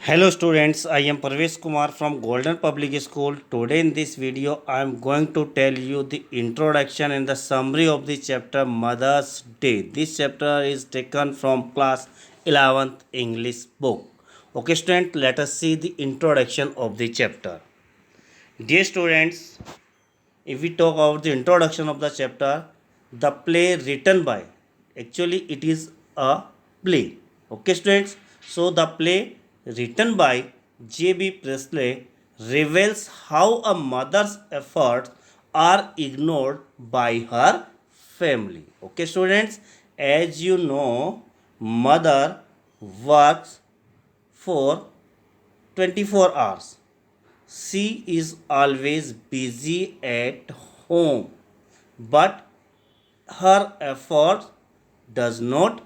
Hello students, I am Parvesh Kumar from Golden Public School. Today in this video I am going to tell you the introduction and the summary of the chapter Mother's Day. This chapter is taken from class 11th English book. Okay students, let us see the introduction of the chapter. Dear students, if we talk about the introduction of the chapter, the play written by, actually it is a play. Okay students, so the play written by J.B. Presley reveals how a mother's efforts are ignored by her family. Okay students, as you know, mother works for 24 hours. She is always busy at home, but her effort does not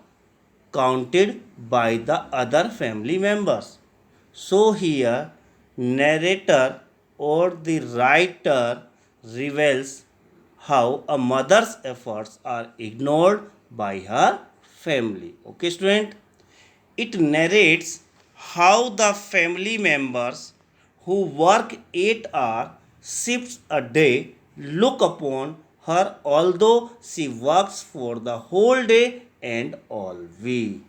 counted by the other family members. So here narrator or the writer reveals how a mother's efforts are ignored by her family. Okay student? It narrates how the family members who work 8-hour shifts a day look upon her although she works for the whole day and all week.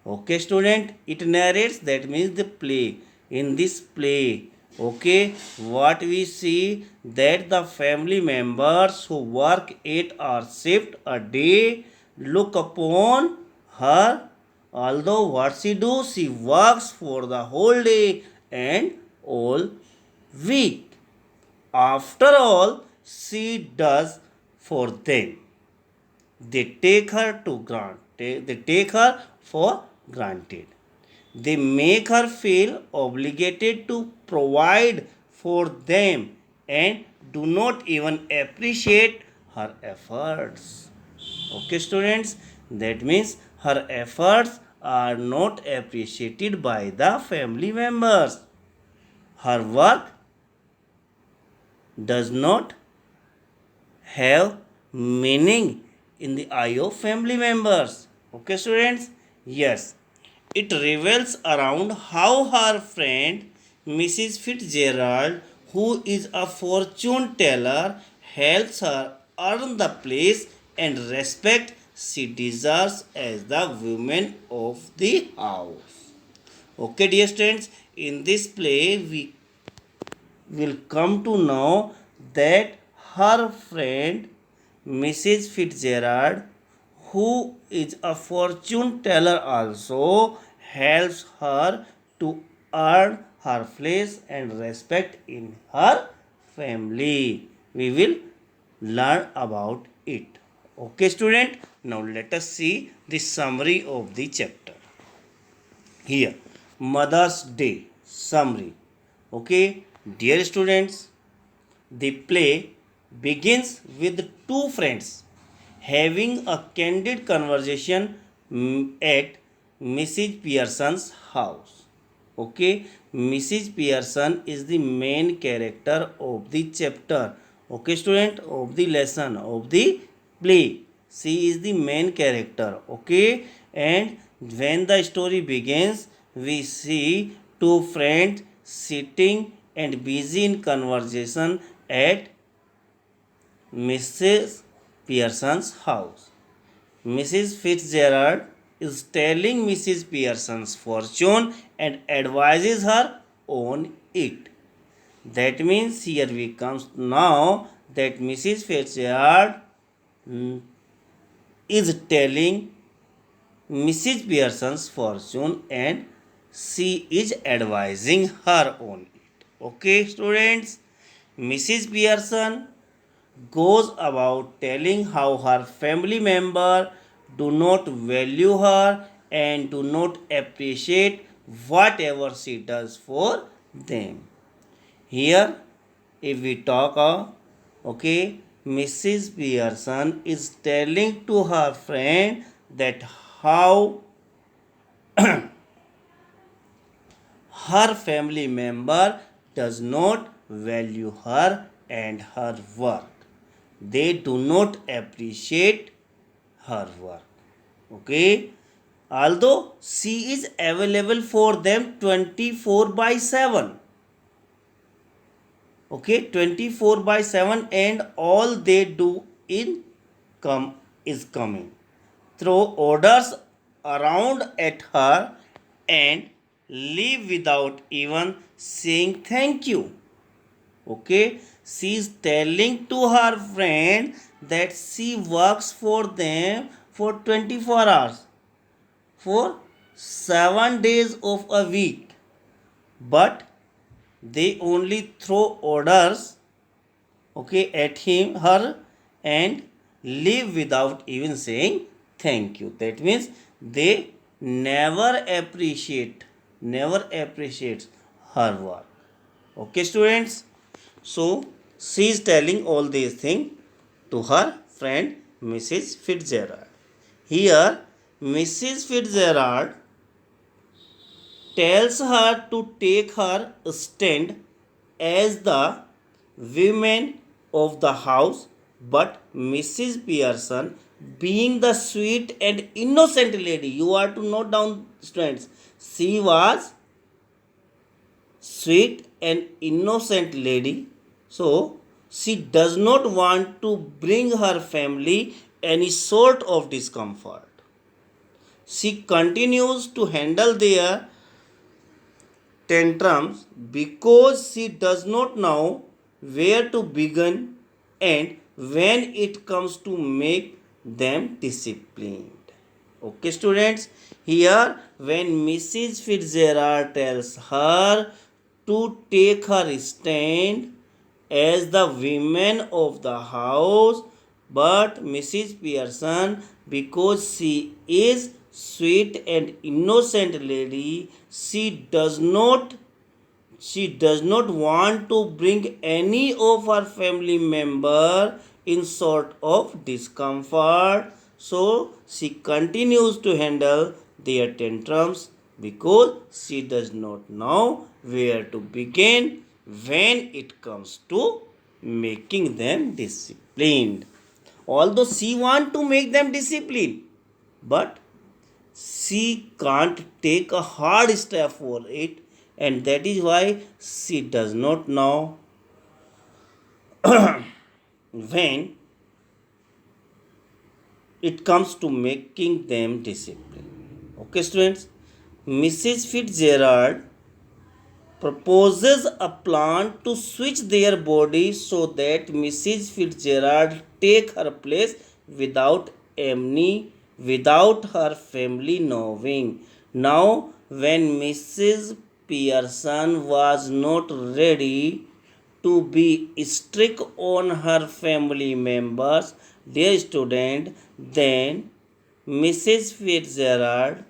Okay student, it narrates, that means the play. In this play, okay, what we see that the family members who work 8-hour shift a day look upon her although what she do, she works for the whole day and all week. After all she does for them, they take her to grant they take her for granted. They make her feel obligated to provide for them and do not even appreciate her efforts. Okay students, that means her efforts are not appreciated by the family members. Her work does not have meaning in the eye of family members. Okay, students? Yes. It revolves around how her friend Mrs. Fitzgerald, who is a fortune teller, helps her earn the place and respect she deserves as the woman of the house. Okay, dear students, in this play we will come to know that her friend Mrs. Fitzgerald, who is a fortune teller also, helps her to earn her place and respect in her family. We will learn about it. Okay, student. Now let us see the summary of the chapter. Here, Mother's Day summary. Okay, dear students, the play begins with two friends having a candid conversation at Mrs. Pearson's house. Okay, Mrs. Pearson is the main character of the chapter. Okay, student, of the lesson, of the play. She is the main character. Okay, and when the story begins, we see two friends sitting and busy in conversation at Mrs. Pearson's house. Mrs. Fitzgerald is telling Mrs. Pearson's fortune and advises her on it. That means here we comes now that Mrs. Fitzgerald is telling Mrs. Pearson's fortune and she is advising her on it. Okay, students, Mrs. Pearson goes about telling how her family member do not value her and do not appreciate whatever she does for them. Here, if we talk okay, Mrs. Pearson is telling to her friend that how her family member does not value her and her work. They do not appreciate her work. Okay, although she is available for them 24/7. Okay, 24/7, and all they do in come is coming, throw orders around at her, and leave without even saying thank you. Okay, she is telling to her friend that she works for them for 24 hours, for 7 days of a week, but they only throw orders, okay, at her, and leave without even saying thank you. That means they never appreciates her work. Okay, students, so she is telling all these things to her friend Mrs. Fitzgerald. Here Mrs. Fitzgerald tells her to take her stand as the woman of the house, but Mrs. Pearson, being the sweet and innocent lady, you are to note down, students, she was sweet and innocent lady, so she does not want to bring her family any sort of discomfort. She continues to handle their tantrums because she does not know where to begin and when it comes to make them disciplined. Okay, students, here when Mrs. Fitzgerald tells her to take her stand as the woman of the house, but Mrs. Pearson, because she is sweet and innocent lady, she does not want to bring any of her family member in sort of discomfort, so she continues to handle their tantrums because she does not know where to begin when it comes to making them disciplined. Although she wants to make them disciplined, but she can't take a hard step for it, and that is why she does not know when it comes to making them disciplined. Okay, students, Mrs. Fitzgerald proposes a plan to switch their bodies so that Mrs. Fitzgerald take her place without without her family knowing. Now, when Mrs. Pearson was not ready to be strict on her family members, dear student, then Mrs. Fitzgerald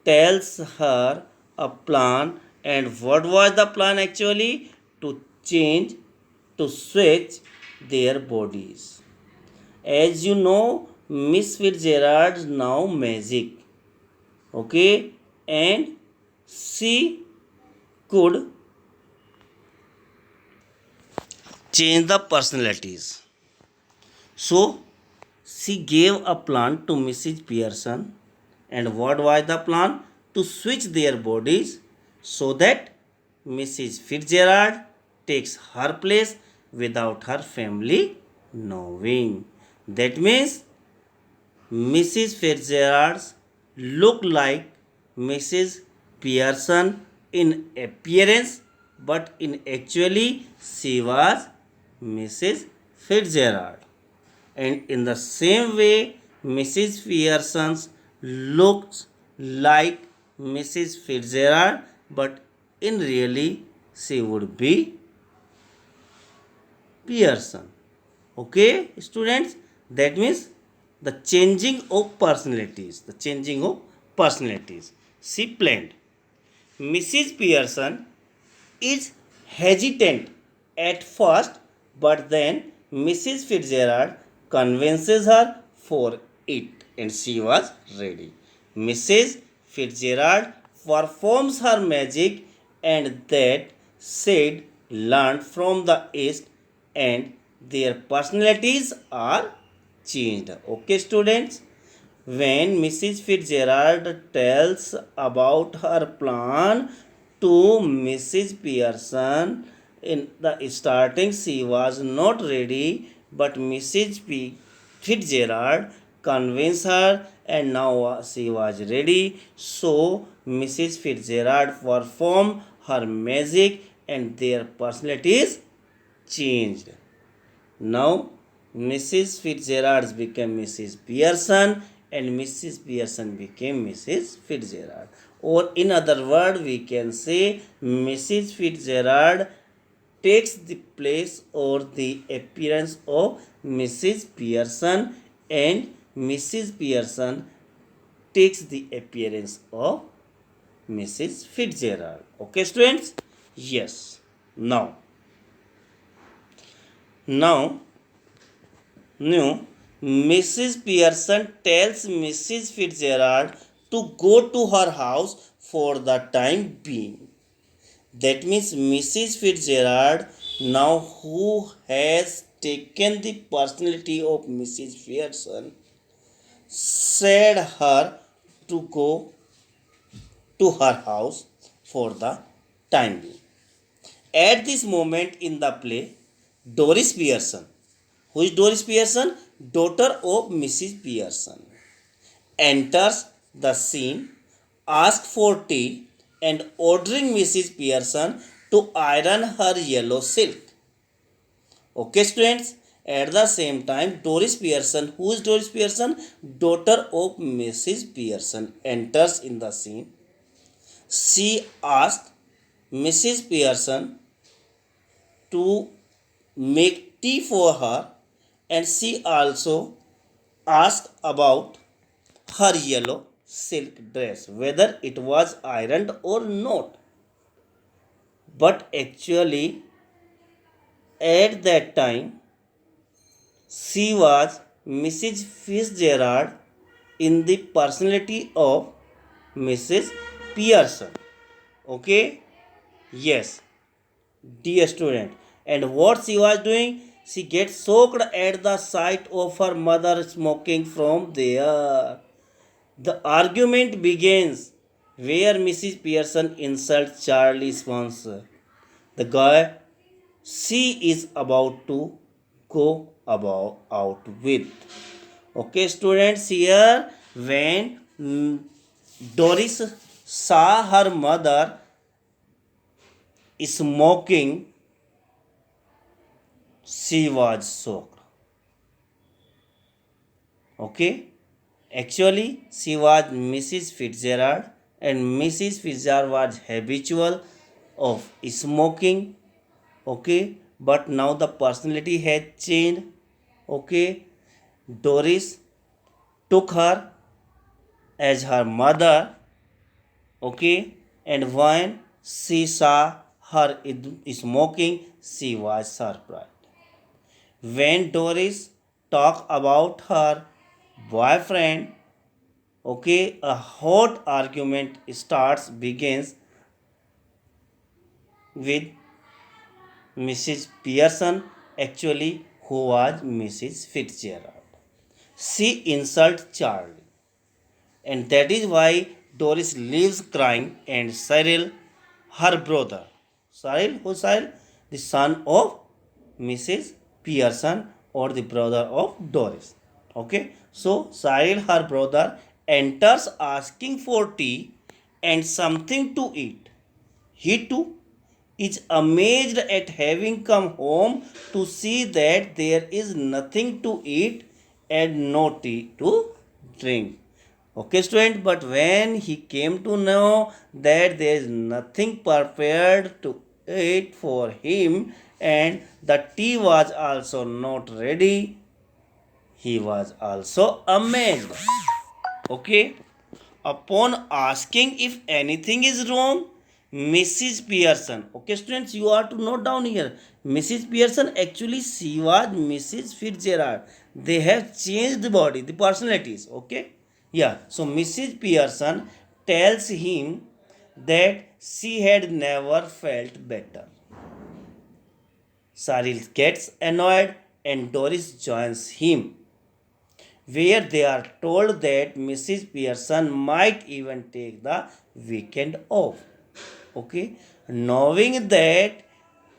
tells her a plan. And what was the plan actually? To change, to switch their bodies. As you know, Miss Fitzgerald now magic. Okay, and she could change the personalities. So she gave a plan to Mrs. Pearson, and what was the plan? To switch their bodies so that Mrs. Fitzgerald takes her place without her family knowing. That means Mrs. Fitzgerald looked like Mrs. Pearson in appearance, but in actually she was Mrs. Fitzgerald. And in the same way, Mrs. Pearson looks like Mrs. Fitzgerald, but in really she would be Pearson. Okay, students, that means the changing of personalities. She planned. Mrs. Pearson is hesitant at first, but then Mrs. Fitzgerald convinces her for it, and she was ready. Mrs. Fitzgerald performs her magic, and that said learned from the East, and their personalities are changed. Okay, students, when Mrs. Fitzgerald tells about her plan to Mrs. Pearson. In the starting, she was not ready, but Fitzgerald convinced her, and now she was ready. So Mrs. Fitzgerald performed her magic, and their personalities changed. Now, Mrs. Fitzgerald became Mrs. Pearson and Mrs. Pearson became Mrs. Fitzgerald. Or, in other words, we can say Mrs. Fitzgerald takes the place or the appearance of Mrs. Pearson, and Mrs. Pearson takes the appearance of Mrs. Fitzgerald. Okay, students? Yes. Now, no, Mrs. Pearson tells Mrs. Fitzgerald to go to her house for the time being. That means Mrs. Fitzgerald, now who has taken the personality of Mrs. Pearson, said her to go to her house for the time being. At this moment in the play, Doris Pearson, who is Doris Pearson? Daughter of Mrs. Pearson, enters the scene, asks for tea, and ordering Mrs. Pearson to iron her yellow silk. Okay, students. At the same time, Doris Pearson, who is Doris Pearson? Daughter of Mrs. Pearson, enters in the scene. She asks Mrs. Pearson to make tea for her, and she also asked about her yellow silk dress, whether it was ironed or not. But actually, at that time, she was Mrs. Fitzgerald in the personality of Mrs. Pearson. Okay? Yes, dear student. And what she was doing? She gets shocked at the sight of her mother smoking from there. The argument begins where Mrs. Pearson insults Charlie Sponsor, the guy she is about to go about out with. Okay, students, here when Doris saw her mother smoking, she was shocked. Okay, actually, she was Mrs. Fitzgerald, and Mrs. Fitzgerald was habitual of smoking. Okay, but now the personality had changed. Okay, Doris took her as her mother. Okay, and when she saw her smoking, she was surprised. When Doris talked about her boyfriend, okay, a hot argument begins with Mrs. Pearson, actually, who was Mrs. Fitzgerald. She insults Charlie, and that is why Doris leaves crying, and Cyril, her brother, Cyril, who Cyril? The son of Mrs. Pearson or the brother of Doris. Okay, so Cyril, her brother, enters asking for tea and something to eat. He too is amazed at having come home to see that there is nothing to eat and no tea to drink. Okay, student, but when he came to know that there is nothing prepared to eat for him and the tea was also not ready, he was also amazed. Okay, upon asking if anything is wrong, Mrs. Pearson. Okay, students, you are to note down here. Mrs. Pearson, actually, she was Mrs. Fitzgerald. They have changed the body, the personalities. Okay, yeah. So Mrs. Pearson tells him that she had never felt better. Cyril gets annoyed and Doris joins him. where they are told that Mrs. Pearson might even take the weekend off. Okay, knowing that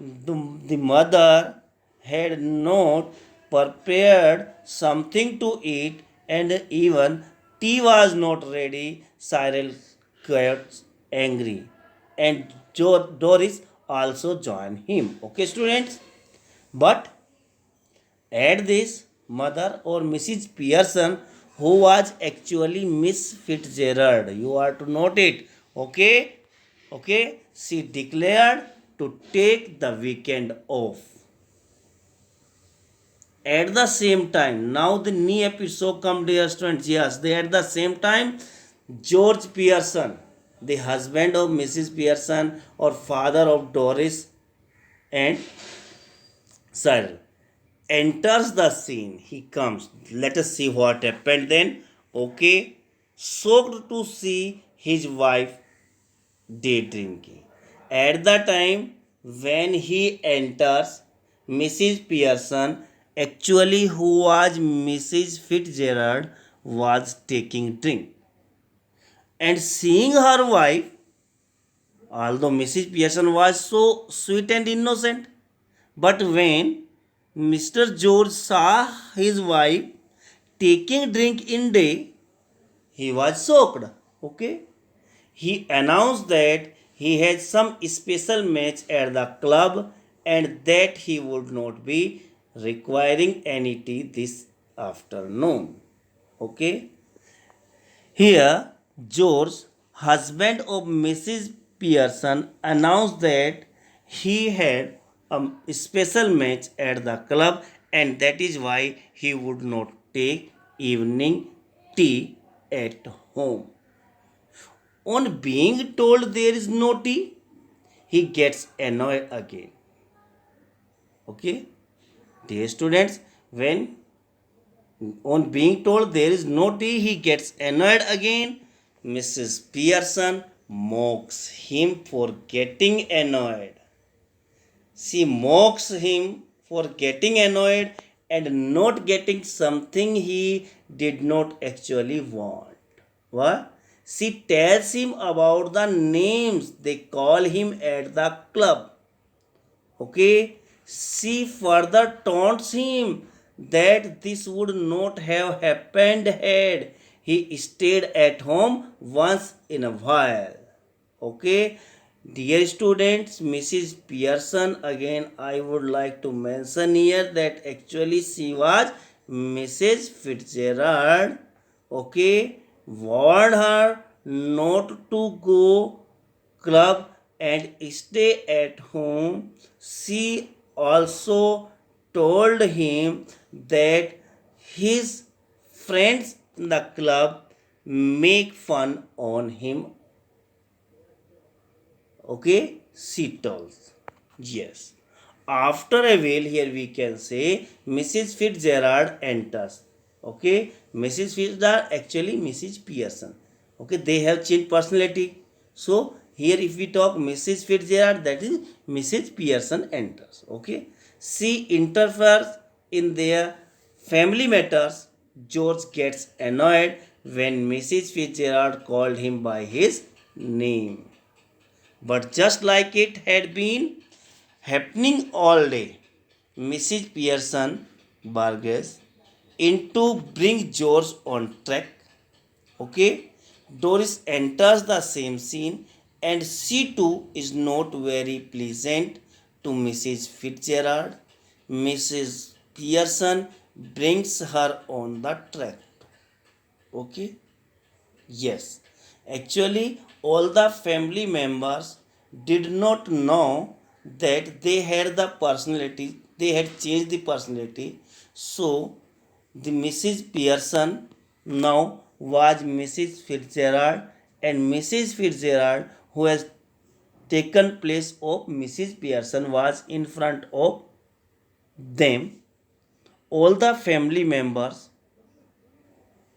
the mother had not prepared something to eat and even tea was not ready, Cyril got angry and Doris also joined him. Okay, students, but at this, mother or Mrs. Pearson, who was actually Miss Fitzgerald, you are to note it. Okay, okay, she declared to take the weekend off. At the same time, now the new episode come, dear students. Yes, they at the same time, George Pearson, the husband of Mrs. Pearson or father of Doris and Cyril, enters the scene. He comes. Let us see what happened then. Okay. Shocked to see his wife day drinking. At the time when he enters, Mrs. Pearson, actually who was Mrs. Fitzgerald, was taking drink. And seeing her wife, although Mrs. Pearson was so sweet and innocent, but when Mr. George saw his wife taking drink in day, he was shocked. Okay. He announced that he had some special match at the club and that he would not be requiring any tea this afternoon. Okay. Here, George, husband of Mrs. Pearson, announced that he had a special match at the club and that is why he would not take evening tea at home. On being told there is no tea, he gets annoyed again. Okay, dear students, when on being told there is no tea, he gets annoyed again. Mrs. Pearson mocks him for getting annoyed. She mocks him for getting annoyed and not getting something he did not actually want. What? She tells him about the names they call him at the club. Okay? She further taunts him that this would not have happened had he stayed at home once in a while. Okay? Dear students, Mrs. Pearson, again I would like to mention here that actually she was Mrs. Fitzgerald. Okay? Warned her not to go club and stay at home. She also told him that his friends in the club make fun on him. Okay, she tells. Yes. After a while, here we can say Mrs. Fitzgerald enters. Okay, Mrs. Fitzgerald actually Mrs. Pearson. Okay, they have changed personality. So here, if we talk Mrs. Fitzgerald, that is Mrs. Pearson enters. Okay, she interferes in their family matters. George gets annoyed when Mrs. Fitzgerald called him by his name. But just like it had been happening all day, Mrs. Pearson bargains in to bring George on track. Okay, Doris enters the same scene and she too is not very pleasant to Mrs. Fitzgerald. Mrs. Pearson brings her on the track. Okay, yes, actually, all the family members did not know that they had the personality, they had changed the personality. So, the Mrs. Pearson now was Mrs. Fitzgerald, and Mrs. Fitzgerald, who has taken place of Mrs. Pearson, was in front of them. All the family members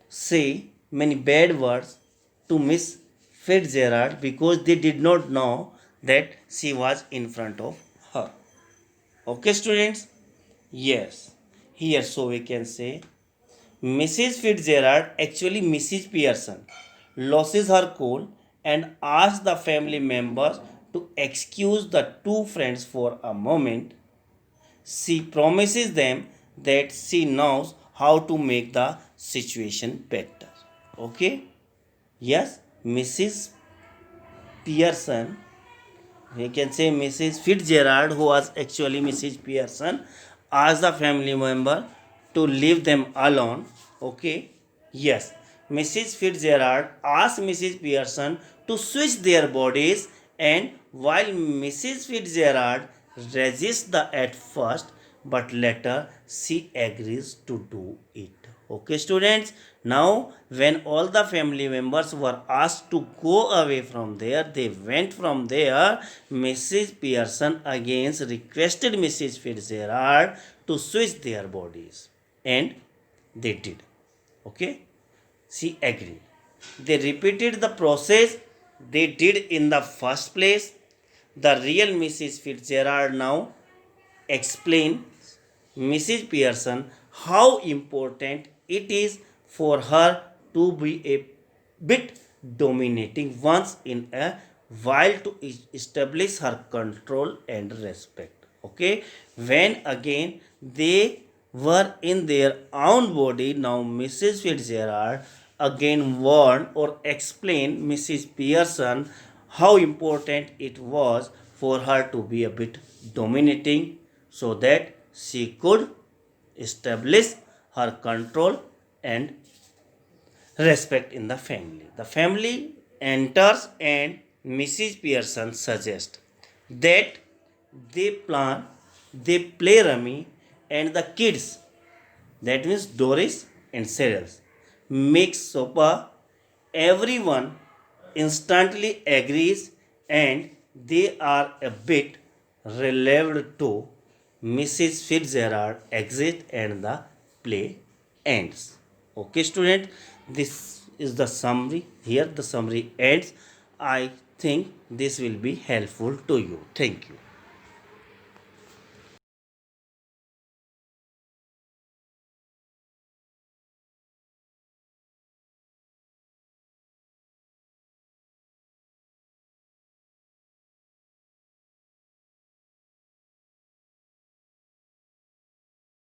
say many bad words to Miss Fitzgerald because they did not know that she was in front of her. Okay, students? Yes. Here, so we can say Mrs. Fitzgerald, actually Mrs. Pearson, loses her cool and asks the family members to excuse the two friends for a moment. She promises them that she knows how to make the situation better. Okay? Yes, Mrs. Pearson, we can say Mrs. Fitzgerald, who was actually Mrs. Pearson, asked the family member to leave them alone. Okay? Yes, Mrs. Fitzgerald asked Mrs. Pearson to switch their bodies, and while Mrs. Fitzgerald resists the at first, but later she agrees to do it. Okay, students. Now, when all the family members were asked to go away from there, they went from there. Mrs. Pearson again requested Mrs. Fitzgerald to switch their bodies, and they did. Okay, she agreed. They repeated the process they did in the first place. The real Mrs. Fitzgerald now explained Mrs. Pearson how important it is for her to be a bit dominating once in a while to establish her control and respect. Okay, when again they were in their own body, now Mrs. Fitzgerald again warned or explained Mrs. Pearson how important it was for her to be a bit dominating so that she could establish her control and respect in the family. The family enters and Mrs. Pearson suggests that they play rummy, and the kids, that means Doris and Cyril, make sopa. Everyone instantly agrees and they are a bit relieved too. Mrs. Fitzgerald exit and the play ends. Okay, student, this is the summary. Here the summary ends. I think this will be helpful to you. Thank you.